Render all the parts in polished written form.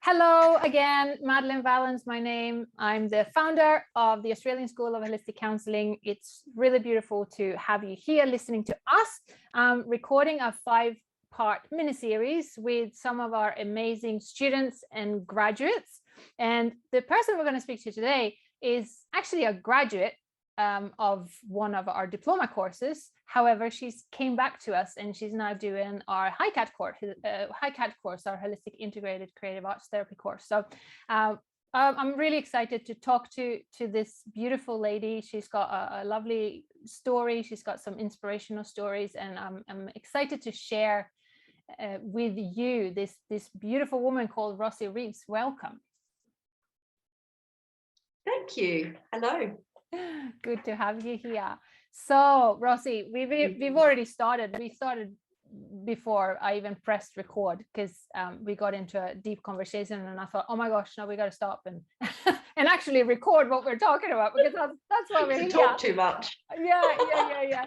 Hello again, Madelaine Vallin's my name. I'm the founder of the Australian School of Holistic Counselling. It's really beautiful to have you here listening to us. I'm recording a 5-part mini-series with some of our amazing students and graduates. And the person we're going to speak to today is actually a graduate of one of our diploma courses. However, she's came back to us and she's now doing our HiCAT course, our Holistic Integrated Creative Arts Therapy course. So I'm really excited to talk to this beautiful lady. She's got a lovely story. She's got some inspirational stories, and I'm excited to share with you this beautiful woman called Rossy Reeves. Welcome. Thank you. Hello. Good to have you here. So Rossy, we've already started. We started before I even pressed record because we got into a deep conversation, and I thought, oh my gosh, now we got to stop and and actually record what we're talking about, because that's what we're here. Talk too much. Yeah.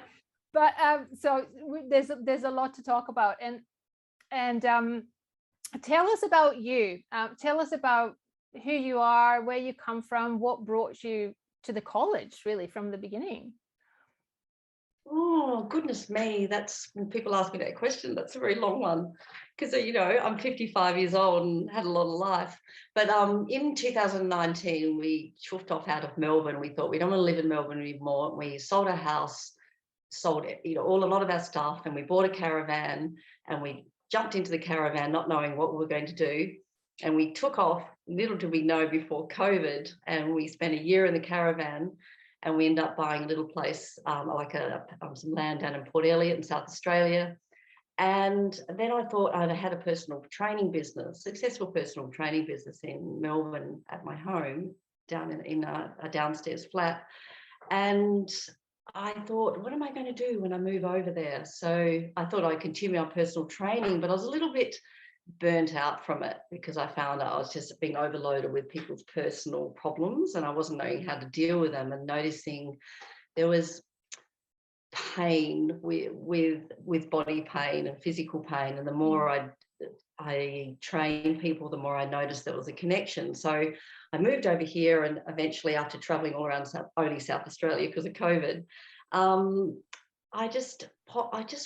But so there's a lot to talk about, and tell us about you. Tell us about who you are, where you come from, what brought you to the college, really, from the beginning. Oh, goodness me. That's when people ask me that question. That's a very long one, because, you know, I'm 55 years old and had a lot of life. But in 2019, we chuffed off out of Melbourne. We thought we don't want to live in Melbourne anymore. We sold our house, sold it, a lot of our stuff, and we bought a caravan, and we jumped into the caravan not knowing what we were going to do. And we took off, little did we know, before COVID, and we spent a year in the caravan, and we ended up buying a little place, some land down in Port Elliot in South Australia. And then I thought I had a personal training business, successful personal training business in Melbourne at my home, down in a downstairs flat. And I thought, what am I going to do when I move over there? So I thought I'd continue my personal training, but I was a little bit burnt out from it, because I found I was just being overloaded with people's personal problems, and I wasn't knowing how to deal with them, and noticing there was pain with body pain and physical pain. And the more I trained people, the more I noticed there was a connection. So I moved over here, and eventually, after traveling all around only South Australia because of COVID, I just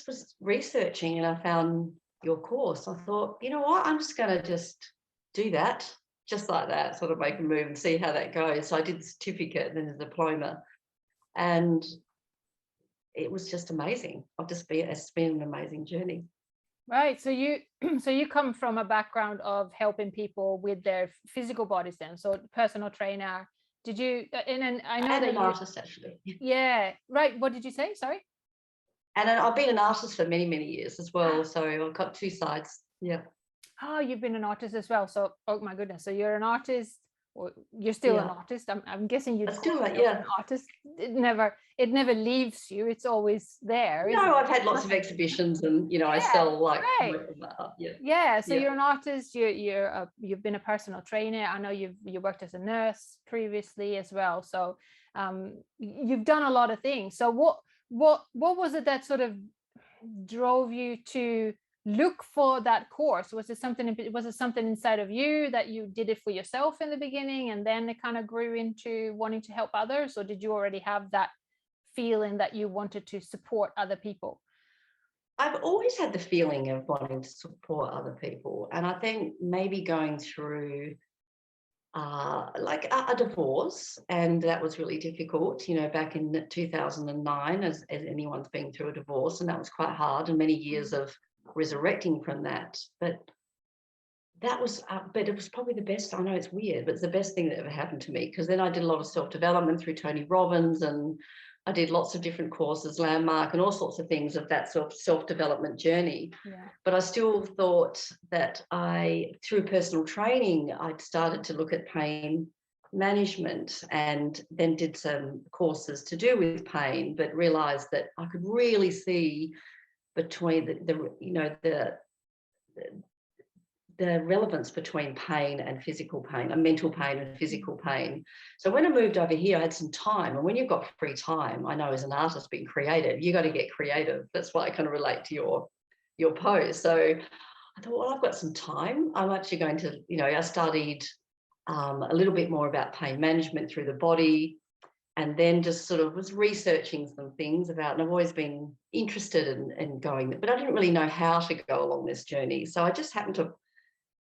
was researching, and I found your course. I thought, you know what, I'm just going to just do that, just like that, sort of make a move and see how that goes. So I did the certificate and then the diploma, and it was just amazing. It's been an amazing journey. Right. So you come from a background of helping people with their physical bodies then. So personal trainer. Did you, and I know that an artist, actually. Yeah. Right. What did you say? Sorry. And I've been an artist for many, many years as well. So I've got two sides. Yeah. Oh, you've been an artist as well. So, oh my goodness. So you're an artist, or you're still an artist. I'm guessing you're still an artist. It never leaves you. It's always there. No, I've had lots of exhibitions, and I sell So you're an artist. You've been a personal trainer. I know you worked as a nurse previously as well. So you've done a lot of things. So what was it that sort of drove you to look for that course? Was it something inside of you that you did it for yourself in the beginning, and then it kind of grew into wanting to help others? Or did you already have that feeling that you wanted to support other people? I've always had the feeling of wanting to support other people, and I think maybe going through like a divorce, and that was really difficult, back in 2009, as anyone's been through a divorce, and that was quite hard, and many years of resurrecting from that. But it was probably the best. I know it's weird, but it's the best thing that ever happened to me, because then I did a lot of self-development through Tony Robbins, and I did lots of different courses, Landmark, and all sorts of things of that sort of self-development journey. Yeah. But I still thought that through personal training, I'd started to look at pain management, and then did some courses to do with pain, but realised that I could really see between the the relevance between pain and physical pain, and mental pain and physical pain. So when I moved over here, I had some time. And when you've got free time, I know as an artist being creative, you got to get creative. That's why I kind of relate to your post. So I thought, well, I've got some time. I'm actually going to, I studied a little bit more about pain management through the body, and then just sort of was researching some things about, and I've always been interested in going, but I didn't really know how to go along this journey. So I just happened to,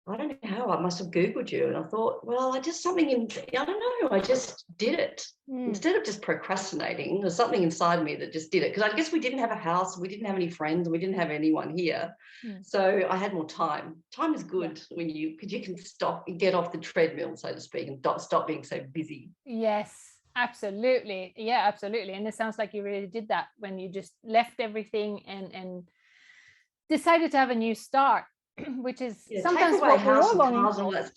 I don't know how, I must have Googled you, and I thought, well, I just I don't know, I just did it. Instead of just procrastinating, there's something inside me that just did it. Because I guess we didn't have a house, we didn't have any friends, and we didn't have anyone here. So I had more time. Time is good when because you can get off the treadmill, so to speak, and stop being so busy. Yes, absolutely. Yeah, absolutely. And it sounds like you really did that when you just left everything and decided to have a new start, which is sometimes what we're all longing for.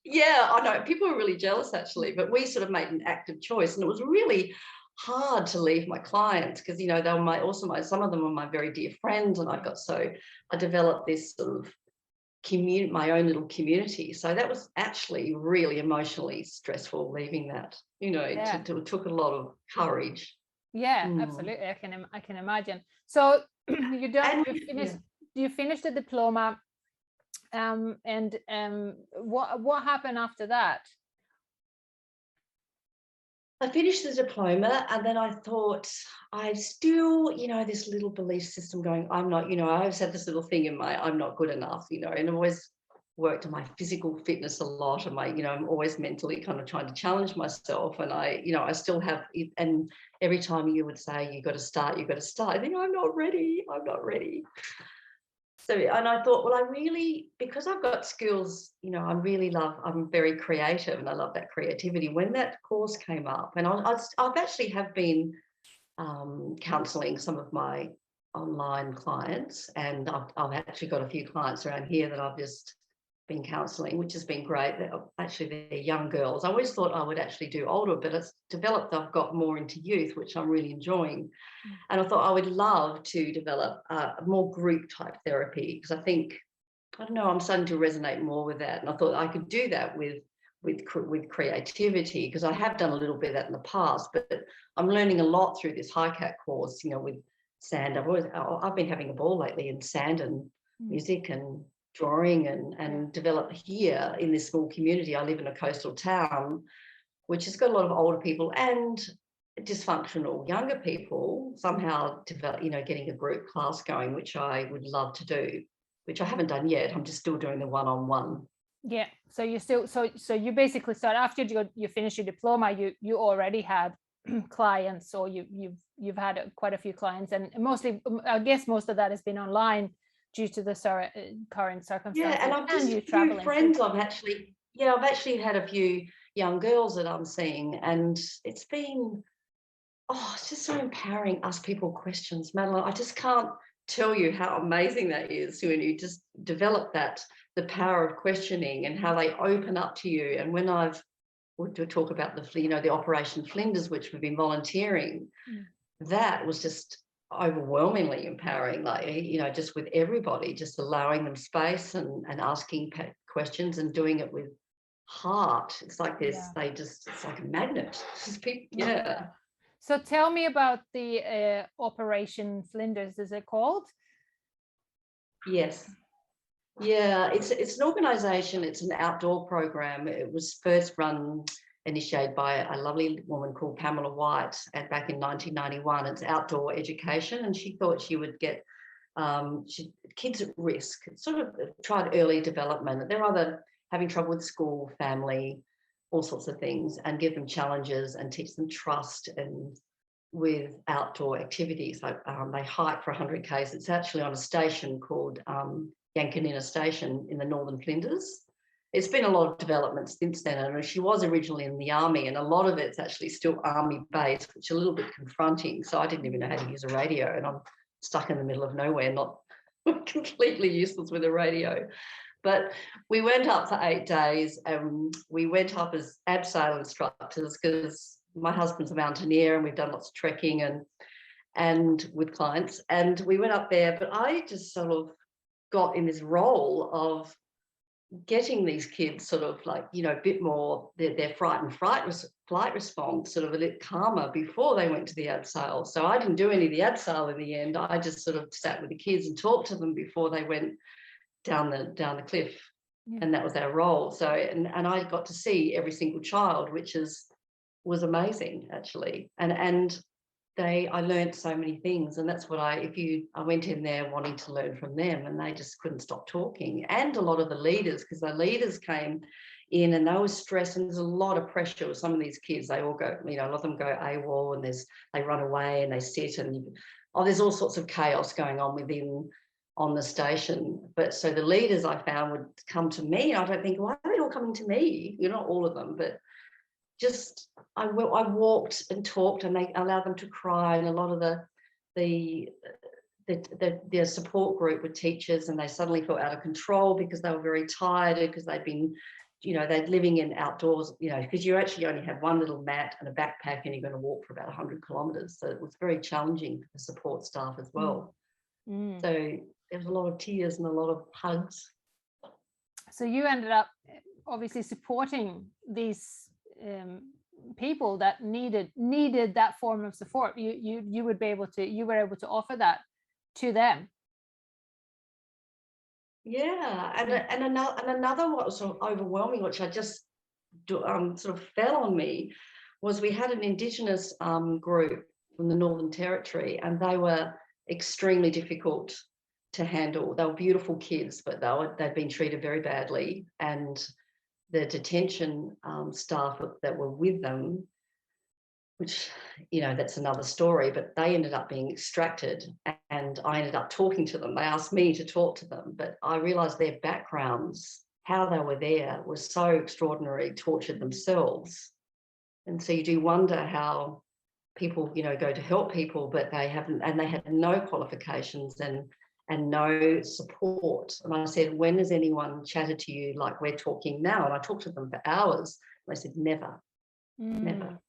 Yeah, I know. People are really jealous, actually, but we sort of made an active choice, and it was really hard to leave my clients because, they were some of them were my very dear friends, and I developed this sort of my own little community. So that was actually really emotionally stressful leaving that. It took a lot of courage. Yeah, absolutely. I can imagine. So you finished the diploma. What happened after that? I finished the diploma, and then I thought I still, this little belief system going, I'm not, I always had this little thing in I'm not good enough, and I've always worked on my physical fitness a lot, and I'm always mentally kind of trying to challenge myself, and I still have, and every time you would say, you've got to start, I think I'm not ready. So, and I thought, well, because I've got skills, I'm very creative, and I love that creativity. When that course came up, and I've actually have been counselling some of my online clients, and I've actually got a few clients around here that I've just been counselling, which has been great. They're young girls. I always thought I would actually do older, but it's developed. I've got more into youth, which I'm really enjoying. And I thought I would love to develop a more group type therapy, because I'm starting to resonate more with that. And I thought I could do that with creativity, because I have done a little bit of that in the past, but I'm learning a lot through this HiCat course, with sand. I've been having a ball lately in sand and music and drawing and develop here in this small community. I live in a coastal town, which has got a lot of older people and dysfunctional younger people, somehow getting a group class going, which I would love to do, which I haven't done yet. I'm just still doing the one-on-one. Yeah. So you still, so you basically start after you finish your diploma, you already had clients, or you've had quite a few clients, and mostly, I guess most of that has been online due to the current circumstances. Yeah, and I've just a few friends. I've actually had a few young girls that I'm seeing, and it's been, it's just so empowering. Ask people questions, Madelaine. I just can't tell you how amazing that is when you just develop the power of questioning and how they open up to you. And when I've to talk about the Operation Flinders, which we've been volunteering, that was just overwhelmingly empowering, just with everybody, just allowing them space and asking questions and doing it with heart. It's like this, it's like a magnet. Yeah. So tell me about the Operation Flinders, is it called? Yes. Yeah, it's an organisation. It's an outdoor program. It was first initiated by a lovely woman called Pamela White back in 1991. It's outdoor education, and she thought she would get kids at risk, sort of tried early development. They're either having trouble with school, family, all sorts of things, and give them challenges and teach them trust and with outdoor activities. Like they hike for 100 k's. It's actually on a station called Yankonina Station in the Northern Flinders. It's been a lot of development since then, and she was originally in the army, and a lot of it's actually still army based, which is a little bit confronting. So I didn't even know how to use a radio, and I'm stuck in the middle of nowhere, not completely useless with a radio. But we went up for 8 days, and we went up as abseil instructors because my husband's a mountaineer, and we've done lots of trekking and with clients, and we went up there. But I just sort of got in this role of getting these kids sort of like, you know, a bit more their flight response sort of a bit calmer before they went to the ad sale. So I didn't do any of the ad sale in the end. I just sort of sat with the kids and talked to them before they went down the cliff. Yeah. And that was our role. So and I got to see every single child, which was amazing actually. And I learned so many things, and that's what I went in there wanting to learn from them, and they just couldn't stop talking. And a lot of the leaders, because the leaders came in and they were stressed, and there's a lot of pressure with some of these kids. They all go, you know, a lot of them go AWOL, and they run away and they sit, and there's all sorts of chaos going on the station. But so the leaders I found would come to me, and I don't think, why are they all coming to me? You're not all of them, but just I walked and talked, and they allowed them to cry. And a lot of the support group were teachers, and they suddenly felt out of control because they were very tired, because they'd been, you know, they're living in outdoors, you know, because you actually only have one little mat and a backpack, and you're going to walk for about 100 kilometres. So it was very challenging for the support staff as well. So there was a lot of tears and a lot of hugs. So you ended up obviously supporting these people that needed that form of support. You were able to offer that to them. Yeah, and another what was sort of overwhelming, which I just sort of fell on me, was we had an Indigenous group from the Northern Territory, and they were extremely difficult to handle. They were beautiful kids, but they'd been treated very badly, and the detention staff that were with them, which, you know, that's another story, but they ended up being extracted, and I ended up talking to them. They asked me to talk to them, but I realised their backgrounds, how they were there, was so extraordinary, tortured themselves. And so you do wonder how people, you know, go to help people, but they haven't, and they had no qualifications and no support. And I said, when has anyone chatted to you like we're talking now? And I talked to them for hours. And they said, never, never.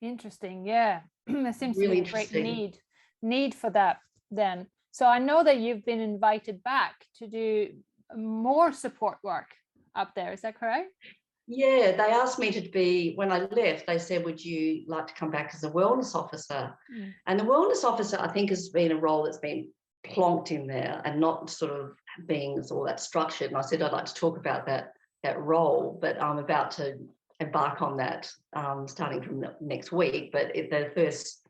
Interesting. Yeah. There seems Really to be a great need for that then. So I know that you've been invited back to do more support work up there. Is that correct? Yeah, they asked me to be, when I left, they said, would you like to come back as a wellness officer? And the wellness officer, I think, has been a role that's been plonked in there and not sort of being all that structured. And I said, I'd like to talk about that role, but I'm about to embark on that starting from next week. But the first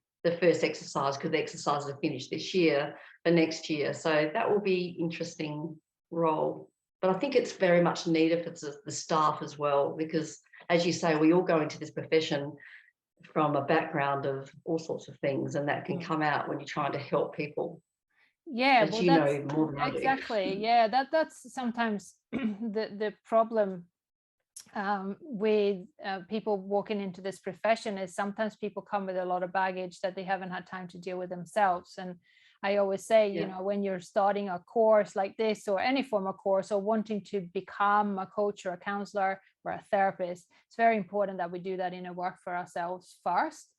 exercise, because the exercises are finished this year, for next year. So that will be interesting role. But I think it's very much needed for the staff as well, because, as you say, we all go into this profession from a background of all sorts of things, and that can come out when you're trying to help people. Yeah, well, you know more than exactly. I do. Yeah, that's sometimes the problem with people walking into this profession is sometimes people come with a lot of baggage that they haven't had time to deal with themselves. And I always say, you know, when you're starting a course like this, or any form of course, or wanting to become a coach or a counselor or a therapist, it's very important that we do that inner work for ourselves first,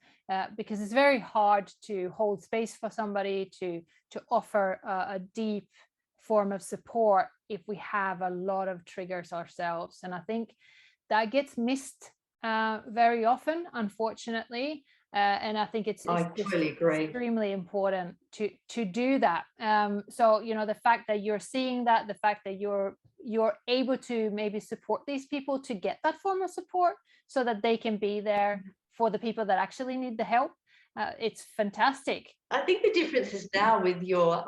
because it's very hard to hold space for somebody to offer a deep form of support if we have a lot of triggers ourselves. And I think that gets missed very often, unfortunately. And I think it's totally agree. Extremely important to do that. So, you know, the fact that you're seeing that, the fact that you're able to maybe support these people to get that form of support so that they can be there for the people that actually need the help, it's fantastic. I think the difference is now with your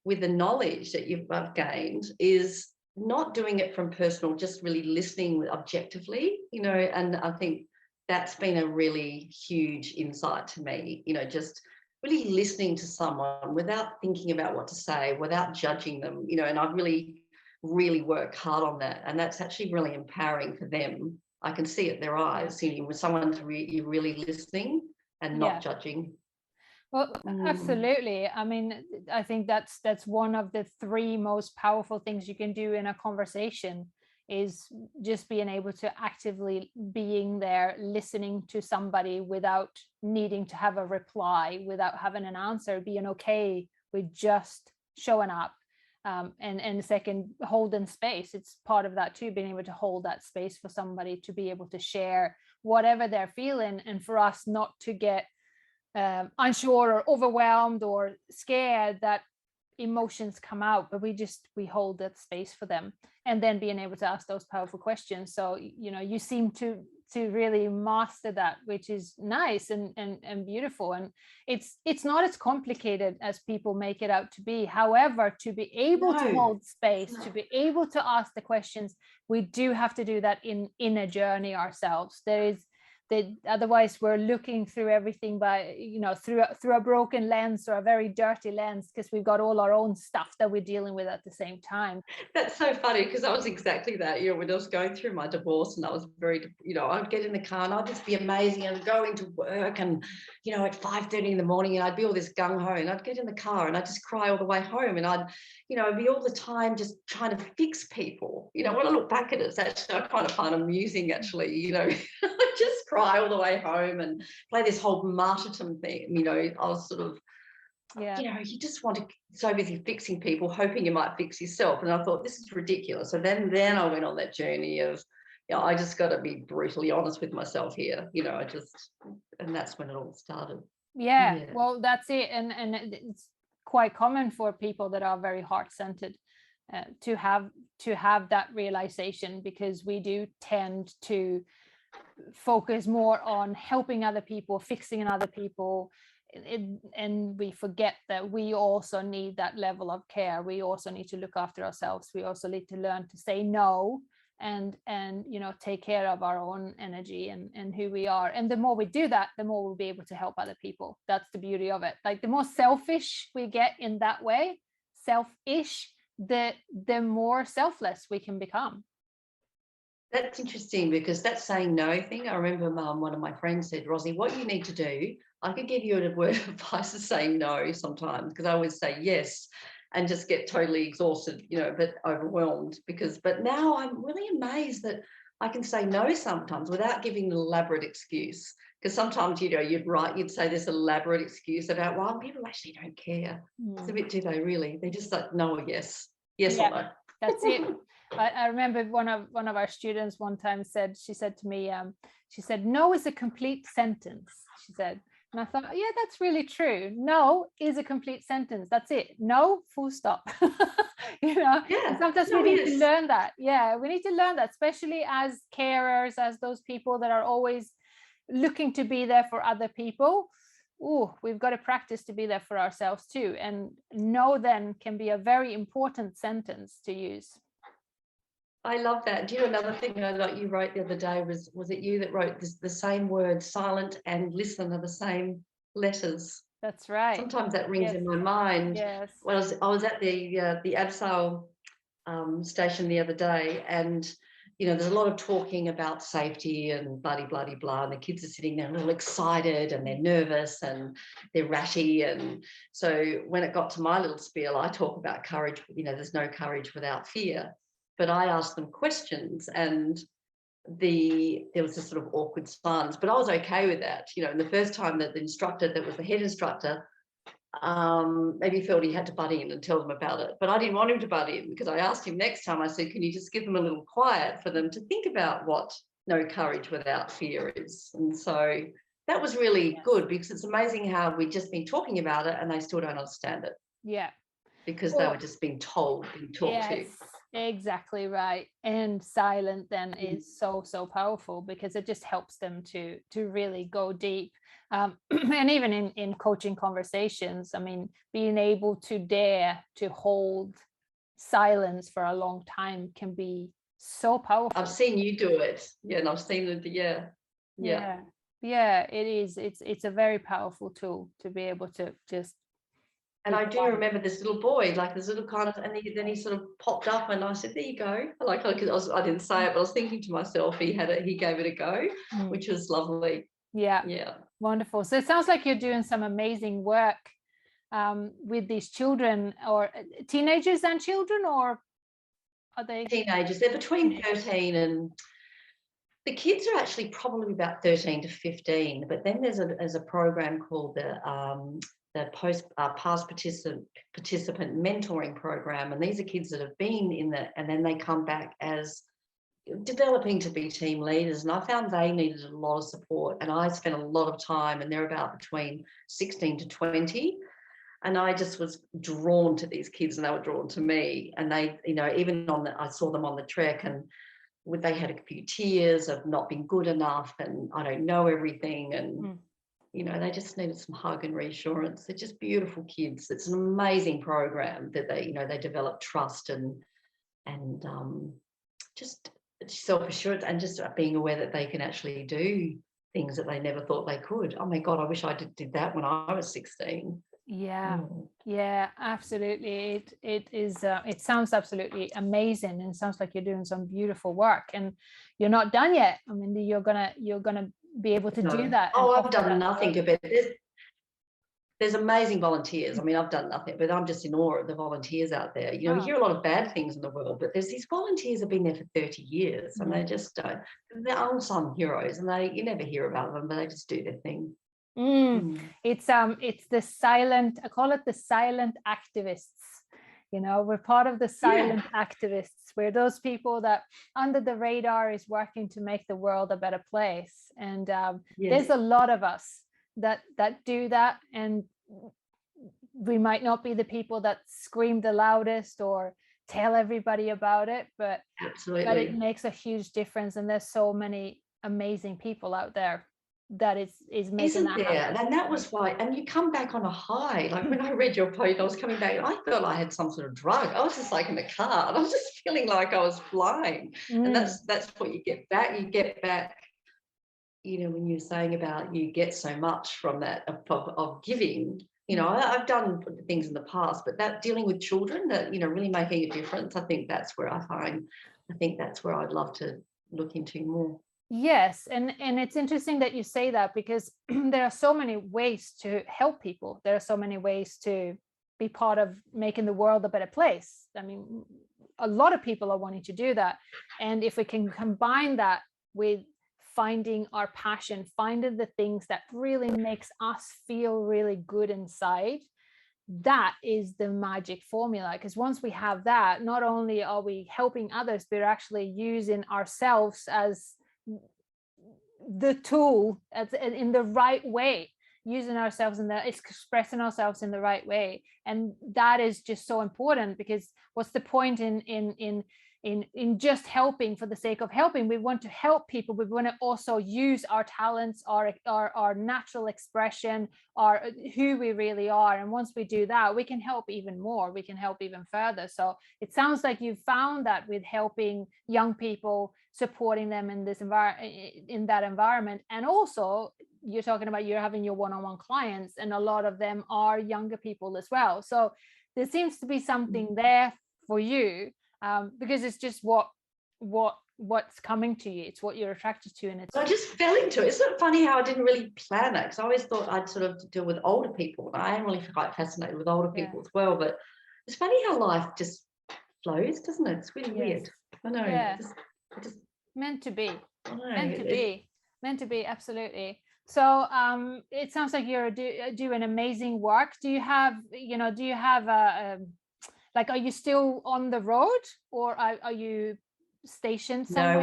with the knowledge that you've gained is not doing it from personal, just really listening objectively, you know. And I think that's been a really huge insight to me, you know, just really listening to someone without thinking about what to say, without judging them, you know. And I really work hard on that, and that's actually really empowering for them. I can see it in their eyes, you know, when someone's you're really listening and not judging. Well, absolutely. I mean, I think that's one of the three most powerful things you can do in a conversation, is just being able to actively being there, listening to somebody without needing to have a reply, without having an answer, being okay with just showing up And second, holding space. It's part of that too, being able to hold that space for somebody to be able to share whatever they're feeling, and for us not to get unsure or overwhelmed or scared that emotions come out, but we hold that space for them, and then being able to ask those powerful questions. So you seem to really master that, which is nice and beautiful. And it's not as complicated as people make it out to be. However, to be able to hold space, to be able to ask the questions, we do have to do that in a journey ourselves. Otherwise we're looking through everything by through a broken lens or a very dirty lens, because we've got all our own stuff that we're dealing with at the same time. That's so funny, because I was exactly that. When I was going through my divorce, and I was very, I'd get in the car and I'd just be amazing and go into work, and at 5:30 in the morning, and I'd be all this gung-ho, and I'd get in the car and I'd just cry all the way home, and I'd be all the time just trying to fix people. When I look back at it, it's actually I kind of find amusing, actually. I just cry all the way home and play this whole martyrdom thing. I was sort of, you just want to so busy fixing people, hoping you might fix yourself. And I thought, this is ridiculous. So then I went on that journey of, I just got to be brutally honest with myself here. And that's when it all started. Yeah. Well, that's it. And it's quite common for people that are very heart-centered to have that realization, because we do tend to focus more on helping other people, fixing other people, and we forget that we also need that level of care. We also need to look after ourselves. We also need to learn to say no and take care of our own energy and who we are. And the more we do that, the more we'll be able to help other people. That's the beauty of it. Like, the more selfish we get in that way, selfish, the more selfless we can become. That's interesting, because that saying no thing, I remember one of my friends said, Rossy, what you need to do, I could give you a word of advice of saying no sometimes, because I always say yes and just get totally exhausted, but overwhelmed. But now I'm really amazed that I can say no sometimes without giving an elaborate excuse. Because sometimes, you'd say this elaborate excuse about why people actually don't care. It's a bit, do they really? They just like, no or yes. Yes or no. That's it. I remember one of our students one time she said to me, she said, no is a complete sentence, she said. And I thought, yeah, that's really true. No is a complete sentence. That's it. No, full stop. Sometimes we need to learn that. Yeah, we need to learn that, especially as carers, as those people that are always looking to be there for other people. We've got to practice to be there for ourselves too. And no then can be a very important sentence to use. I love that. Do you know another thing that you wrote the other day was it you that wrote the same word, silent and listen, are the same letters? That's right. Sometimes that rings in my mind. Yes. Well, I was at the Abseil station the other day, and there's a lot of talking about safety and bloody blah, and the kids are sitting there a little excited and they're nervous and they're ratty. And so when it got to my little spiel, I talk about courage. There's no courage without fear. But I asked them questions, and there was this sort of awkward silence, but I was okay with that. And the first time that the instructor, that was the head instructor, maybe felt he had to butt in and tell them about it. But I didn't want him to butt in, because I asked him next time, I said, can you just give them a little quiet for them to think about what no courage without fear is? And so that was really good, because it's amazing how we've just been talking about it and they still don't understand it. Yeah. Because they were just being talked to. Exactly right. And silent then is so powerful, because it just helps them to really go deep. And even in coaching conversations, I mean, being able to dare to hold silence for a long time can be so powerful. I've seen you do it. Yeah, and I've seen it. Yeah, it is. It's a very powerful tool to be able to just. And I do remember this little boy, like this little kind of, and then he sort of popped up, and I said, "There you go." I didn't say it, but I was thinking to myself, he gave it a go, which was lovely. Yeah, wonderful. So it sounds like you're doing some amazing work with these children, or teenagers and children, or are they teenagers? They're between 13 and. The kids are actually probably about 13 to 15, but then there's a program called the past participant mentoring program, and these are kids that have been in that, and then they come back as developing to be team leaders, and I found they needed a lot of support, and I spent a lot of time, and they're about between 16 to 20, and I just was drawn to these kids and they were drawn to me, and they, you know, even I saw them on the trek, and they had a few tears of not being good enough and I don't know everything, and you know, they just needed some hug and reassurance. They're just beautiful kids. It's an amazing program that they, you know, they develop trust and just self-assurance, and just being aware that they can actually do things that they never thought they could. Oh my God, I wish I did that when I was 16. Yeah, absolutely. It sounds absolutely amazing, and it sounds like you're doing some beautiful work, and you're not done yet. I mean, you're gonna be able to do that. I've done nothing of it. There's amazing volunteers. I mean, I've done nothing, but I'm just in awe of the volunteers out there. You know, we hear a lot of bad things in the world, but there's these volunteers that have been there for 30 years, and they just don't. They're unsung heroes, and you never hear about them, but they just do their thing. It's the silent, I call it the silent activists. You know, we're part of the silent activists. We're those people that under the radar is working to make the world a better place. And there's a lot of us that do that, and we might not be the people that scream the loudest or tell everybody about it, but it makes a huge difference. And there's so many amazing people out there that is making that happen. And that was why, and you come back on a high. Like when I read your post, I was coming back, I felt I had some sort of drug. I was just like in the car, and I was just feeling like I was flying. And that's what you get back. You get back, you know, when you're saying about you get so much from that of giving. You know, I've done things in the past, but that dealing with children, that, you know, really making a difference, I think that's where that's where I'd love to look into more. Yes, and it's interesting that you say that, because there are so many ways to help people. There are so many ways to be part of making the world a better place. I mean, a lot of people are wanting to do that. And if we can combine that with finding our passion, finding the things that really makes us feel really good inside, that is the magic formula. Because once we have that, not only are we helping others, but we're actually using ourselves as the tool in the right way, using ourselves in that, expressing ourselves in the right way. And that is just so important, because what's the point in just helping for the sake of helping? We want to help people. We want to also use our talents, our natural expression, who we really are. And once we do that, we can help even more. We can help even further. So it sounds like you've found that with helping young people, supporting them in that environment. And also, you're talking about you're having your one-on-one clients, and a lot of them are younger people as well. So there seems to be something there for you. Because it's just what's coming to you. It's what you're attracted to, and I just fell into it. Isn't it funny how I didn't really plan that? Because I always thought I'd sort of deal with older people, and I am really quite fascinated with older people as well. But it's funny how life just flows, doesn't it? It's really weird. I know. Yeah. Just meant to be. Meant to be. Absolutely. So it sounds like you're doing amazing work. Do you have a like, are you still on the road, or are you stationed somewhere? No,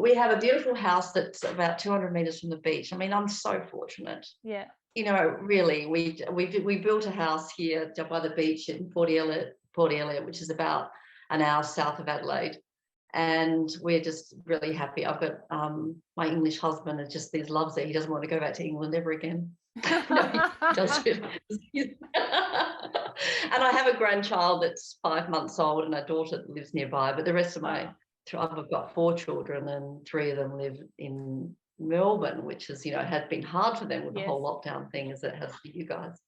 we have a beautiful house that's about 200 meters from the beach. I mean, I'm so fortunate. Yeah. You know, really, we built a house here by the beach in Port Elliot, which is about an hour south of Adelaide, and we're just really happy. I've got my English husband loves it. He doesn't want to go back to England ever again. No, he does. And I have a grandchild that's 5 months old, and a daughter that lives nearby. But the rest of I've got 4 children, and 3 of them live in Melbourne, which is, you know, has been hard for them with the whole lockdown thing, as it has for you guys.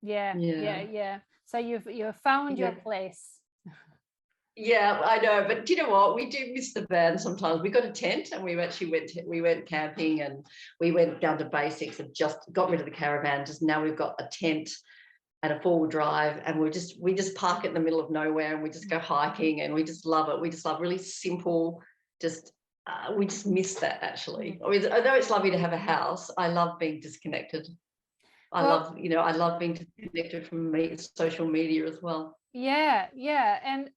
Yeah. So you've found your place. Yeah, I know, but do you know what? We do miss the van sometimes. We got a tent, and we went camping, and we went down to basics and just got rid of the caravan. Just now we've got a tent and a 4-wheel drive, and we just park it in the middle of nowhere, and we just go hiking, and we just love it. We just love really simple, we just miss that, actually. I mean, although it's lovely to have a house, I love being disconnected. I love, you know, I love being disconnected from social media as well. Yeah, and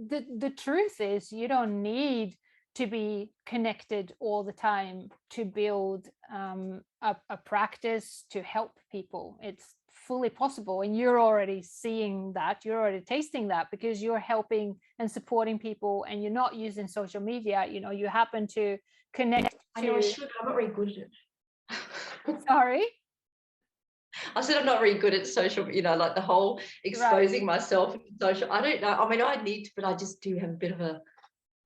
the truth is, you don't need to be connected all the time to build a practice to help people. It's fully possible, and you're already seeing that, you're already tasting that, because you're helping and supporting people, and you're not using social media. You know, you happen to connect to... I know I should. I'm not very good at it. Sorry? I said I'm not very good at social, you know, like the whole exposing myself to social. I don't know. I mean, I need to, but I just do have a bit of a,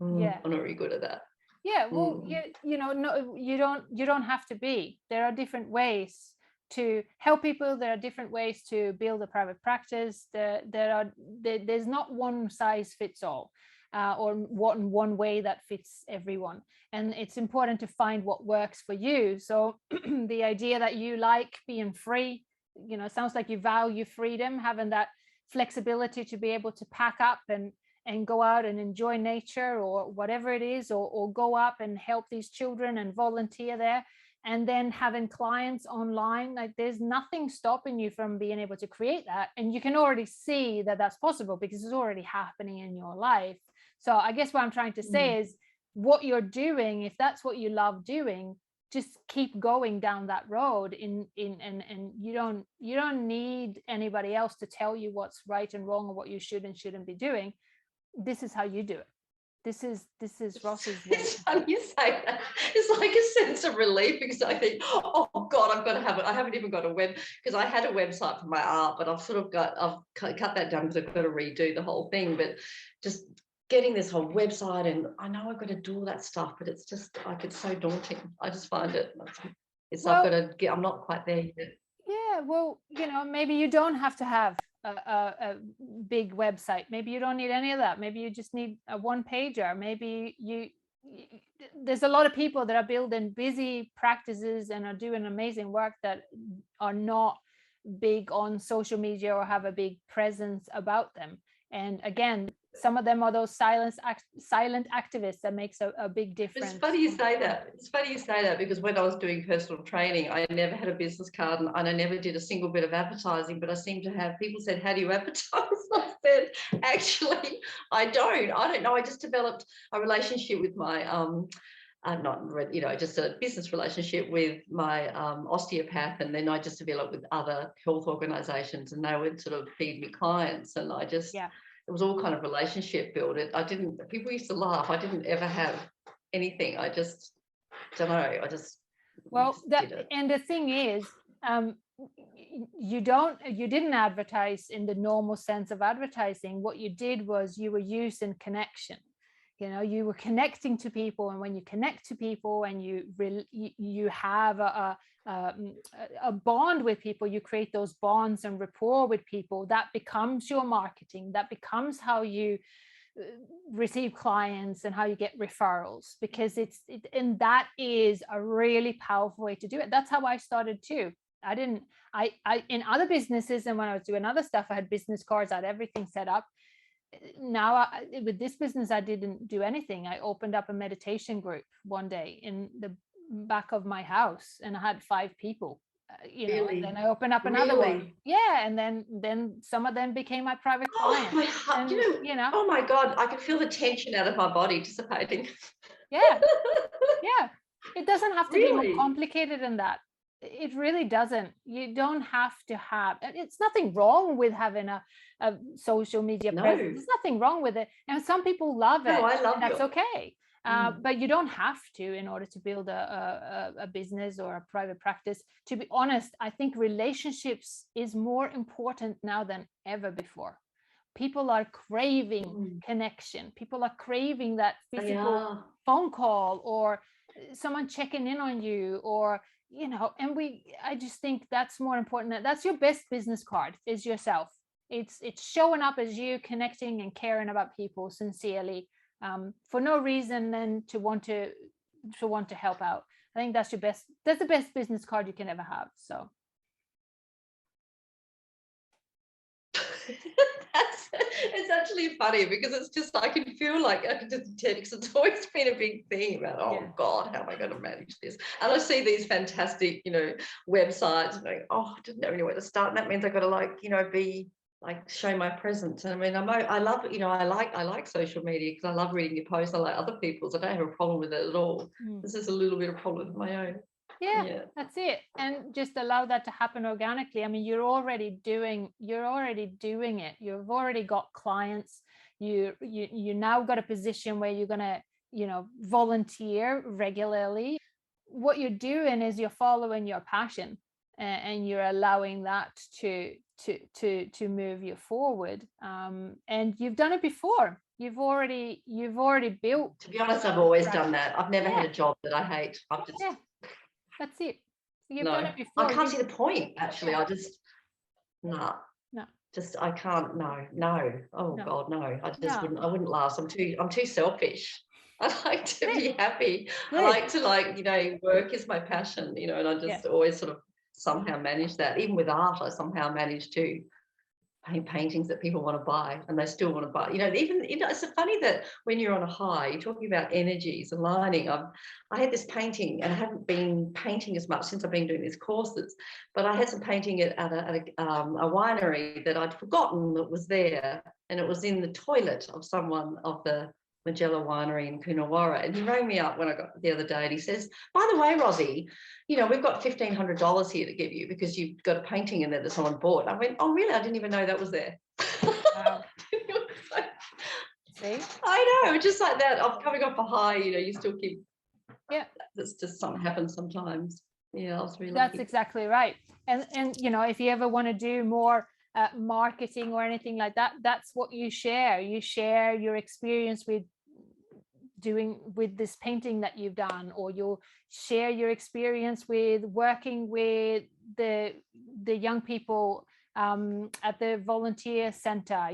yeah, I'm not very good at that. Yeah, well, you know, no, you don't have to be. There are different ways to help people. There are different ways to build a private practice. There's not one size fits all, or one way that fits everyone. And it's important to find what works for you. So the idea that you like being free, you know, sounds like you value freedom, having that flexibility to be able to pack up and go out and enjoy nature or whatever it is, or go up and help these children and volunteer there, and then having clients online. Like, there's nothing stopping you from being able to create that, and you can already see that that's possible because it's already happening in your life. So I guess what I'm trying to say is, what you're doing, if that's what you love doing, just keep going down that road and you don't need anybody else to tell you what's right and wrong, or what you should and shouldn't be doing. This is how you do it. This is Rossy's way. It's funny you say that. It's like a sense of relief, because I think, oh God, I've got to have it. I haven't even got a web, because I had a website for my art, but I've cut that down because I've got to redo the whole thing. But just getting this whole website, and I know I've got to do all that stuff, but it's just like, it's so daunting. I just find it, I've got to get, I'm not quite there yet. Yeah, well, you know, maybe you don't have to have a big website. Maybe you don't need any of that. Maybe you just need a one pager. Maybe there's a lot of people that are building busy practices and are doing amazing work that are not big on social media or have a big presence about them. And again, some of them are those silent activists that makes a big difference. It's funny you say that. It's funny you say that, because when I was doing personal training, I never had a business card, and I never did a single bit of advertising, but I seem to have, people said, how do you advertise? I said, actually, I don't know. I just developed a relationship with my, just a business relationship with my osteopath, and then I just developed with other health organisations, and they would sort of feed me clients, and I just... Yeah. It was all kind of relationship built. People used to laugh. I didn't ever have anything. I just don't know. And the thing is, you didn't advertise in the normal sense of advertising. What you did was you were using connection. You know, you were connecting to people, and when you connect to people and you have a bond with people, you create those bonds and rapport with people. That becomes your marketing. That becomes how you receive clients and how you get referrals, because and that is a really powerful way to do it. That's how I started too. I in other businesses, and when I was doing other stuff, I had business cards, I had everything set up. Now with this business, I didn't do anything. I opened up a meditation group one day in the back of my house, and I had 5 people, and then I opened up another one. Yeah, and then some of them became my private clients. My heart, oh my God, I can feel the tension out of my body dissipating. Yeah. It doesn't have to be more complicated than that. It really doesn't. You don't have to have, it's nothing wrong with having a social media presence. There's nothing wrong with it. And some people love it. I love it. That's okay. But you don't have to in order to build a business or a private practice. To be honest, I think relationships is more important now than ever before. People are craving connection. People are craving that physical phone call, or someone checking in on you, or and I just think that's more important. That's your best business card, is yourself. It's showing up as you, connecting and caring about people sincerely, for no reason than to want to help out. I think that's the best business card you can ever have. So It's actually funny because it's just, I can feel like I can just tell, because it's always been a big thing about, oh God, how am I going to manage this? And I see these fantastic, websites, and going, oh, I didn't know anywhere to start. And that means I've got to be like, show my presence. And I mean, I love, I like social media because I love reading your posts. I like other people's. I don't have a problem with it at all. This is a little bit of a problem with my own. Yeah, that's it. And just allow that to happen organically. I mean, you're already doing it. You've already got clients. You now got a position where you're gonna, volunteer regularly. What you're doing is you're following your passion, and you're allowing that to move you forward. And you've done it before. You've already built. To be honest, I've always done that. I've never had a job that I hate. I've just that's it. You've done it before. I can't see the point, actually. I just I can't. No. Oh no. God, no. I just wouldn't. I wouldn't last. I'm too selfish. I like to be happy. Good. I like to work is my passion. And I just always sort of somehow manage that. Even with art, I somehow manage to paint paintings that people want to buy, and they still want to buy. It's so funny that when you're on a high, you're talking about energies aligning. I had this painting, and I haven't been painting as much since I've been doing these courses, but I had some painting at a winery that I'd forgotten that was there, and it was in the toilet of someone of the Magella Winery in Coonawarra. And he rang me up when I got the other day, and he says, by the way, Rossy, we've got $1,500 here to give you because you've got a painting in there that someone bought. I went, oh, really? I didn't even know that was there. Wow. See? I know, just like that. I'm coming off a high, you still keep. Yeah. That's just something happens sometimes. Yeah, I was really That's exactly right. And if you ever want to do more marketing or anything like that, that's what you share. You share your experience with this painting that you've done, or you'll share your experience with working with the young people at the volunteer center.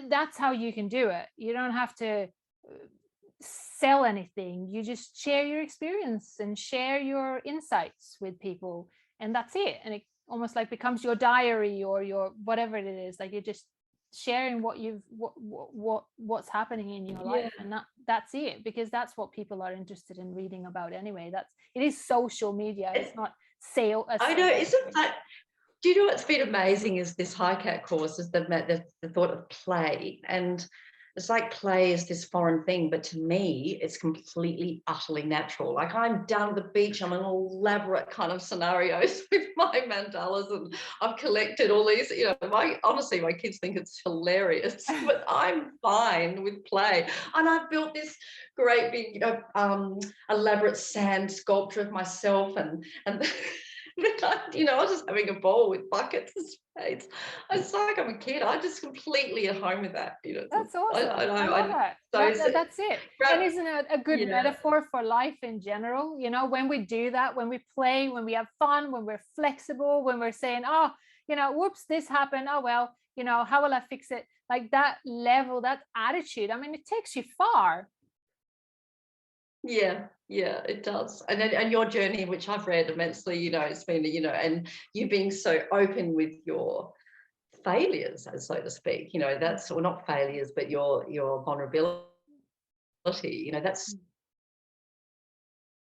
That's how you can do it. You don't have to sell anything. You just share your experience and share your insights with people, and that's it. And it almost like becomes your diary or your whatever it is. Like you're just sharing what's happening in your life, and that's it, because that's what people are interested in reading about anyway. It is social media. It's not sale. I know, isn't that? Do you know what's been amazing is this HiCat course is the thought of play, and it's like play is this foreign thing, but to me, it's completely, utterly natural. Like I'm down at the beach, I'm in elaborate kind of scenarios with my mandalas, and I've collected all these, honestly, my kids think it's hilarious, but I'm fine with play. And I've built this great big, elaborate sand sculpture of myself, and I was just having a ball with buckets and spades. It's like I'm a kid. I'm just completely at home with that. That's awesome. I love that. That's it. And isn't it a good metaphor for life in general? When we do that, when we play, when we have fun, when we're flexible, when we're saying, oh, whoops, this happened. Oh, well, how will I fix it? Like that level, that attitude. I mean, it takes you far. Yeah, it does. And your journey, which I've read immensely, it's been, and you being so open with your failures, so to speak, that's, well, not failures, but your vulnerability, that's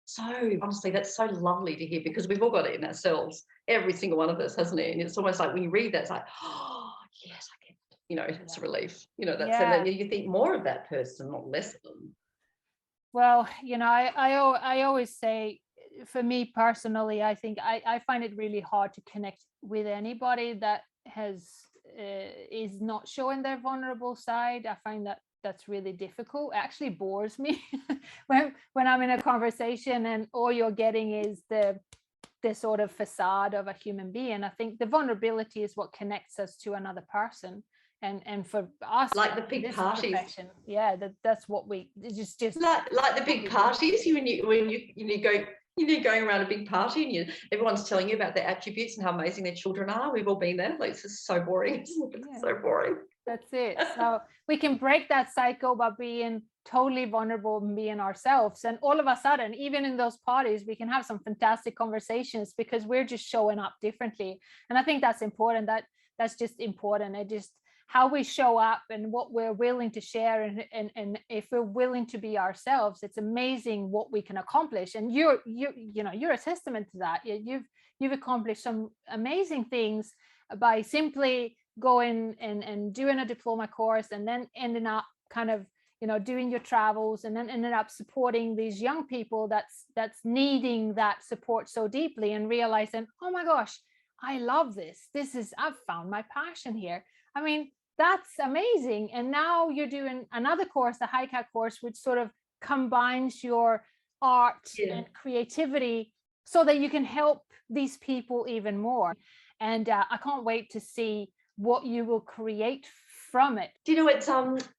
so, honestly, that's so lovely to hear, because we've all got it in ourselves, every single one of us, hasn't it? And it's almost like when you read that, it's like, oh, yes, I get it. It's a relief, and then you think more of that person, not less of them. Well, I always say, for me personally, I think I find it really hard to connect with anybody that is not showing their vulnerable side. I find that's really difficult. It actually bores me when I'm in a conversation and all you're getting is the sort of facade of a human being. I think the vulnerability is what connects us to another person. And for us, like the big parties, that's what we just like the big parties. When you go, you're going around a big party and everyone's telling you about their attributes and how amazing their children are. We've all been there. Like, it's just so boring. It's so boring. That's it. So we can break that cycle by being totally vulnerable and being ourselves. And all of a sudden, even in those parties, we can have some fantastic conversations because we're just showing up differently. And I think that's important. That's just important. how we show up and what we're willing to share, and if we're willing to be ourselves, it's amazing what we can accomplish. And you're a testament to that. You've accomplished some amazing things by simply going and doing a diploma course, and then ending up kind of doing your travels, and then ended up supporting these young people that's needing that support so deeply, and realizing, oh my gosh, I love this. I've found my passion here. I mean, that's amazing. And now you're doing another course, the HiCat course, which sort of combines your art and creativity so that you can help these people even more. And I can't wait to see what you will create from it. Do you know,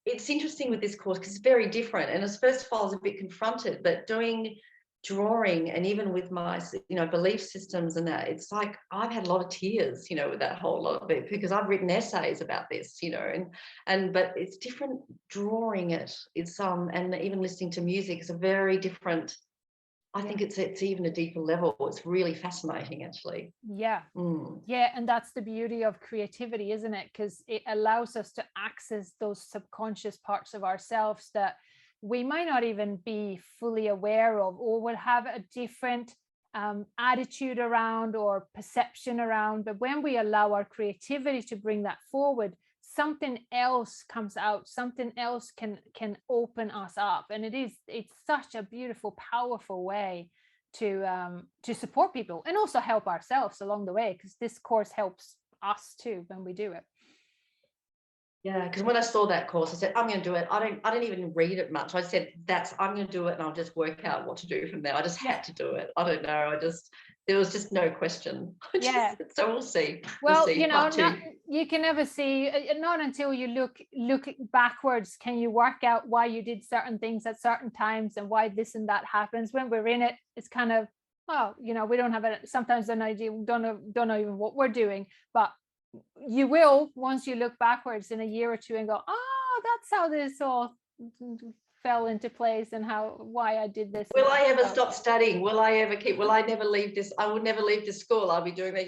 it's interesting with this course because it's very different. And first of all, I was a bit confronted, but doing drawing, and even with my belief systems and that, it's like I've had a lot of tears with that whole lot of it, because I've written essays about this, but it's different drawing it. It's and even listening to music is a very different, I think it's even a deeper level. It's really fascinating, actually. Yeah. Yeah, and that's the beauty of creativity, isn't it? Because it allows us to access those subconscious parts of ourselves that we might not even be fully aware of, or will have a different attitude around or perception around. But when we allow our creativity to bring that forward, something else comes out, something else can open us up. And it's such a beautiful, powerful way to support people, and also help ourselves along the way, because this course helps us too when we do it. Yeah, because when I saw that course, I said, I'm going to do it. I don't even read it much. I said, I'm going to do it, and I'll just work out what to do from there. I just had to do it. I don't know. There was just no question. So we'll see. Well, we'll see. you can never see, not until you look backwards can you work out why you did certain things at certain times and why this and that happens. When we're in it, it's kind of, we don't have sometimes an idea, we don't know even what we're doing, but you will once you look backwards in a year or two and go, oh, that's how this all fell into place, and why I did this. Will I ever stop studying? Will I never leave this? I would never leave this school. I'll be doing that,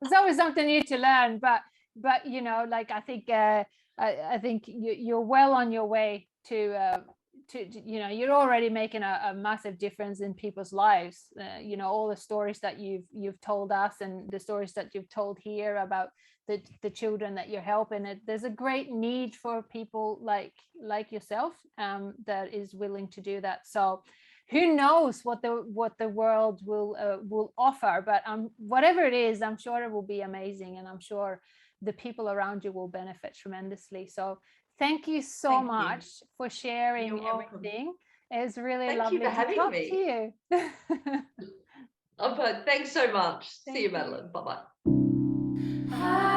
There's always something new to learn, but I think you're well on your way to you're already making a massive difference in people's lives. All the stories that you've told us, and the stories that you've told here about the children that you're helping, there's a great need for people like yourself that is willing to do that. So who knows what the world will offer, but whatever it is, I'm sure it will be amazing, and I'm sure the people around you will benefit tremendously. So thank you so much for sharing everything. It's really lovely to talk to you. Thanks so much. See you, Madelaine. Bye-bye. Ah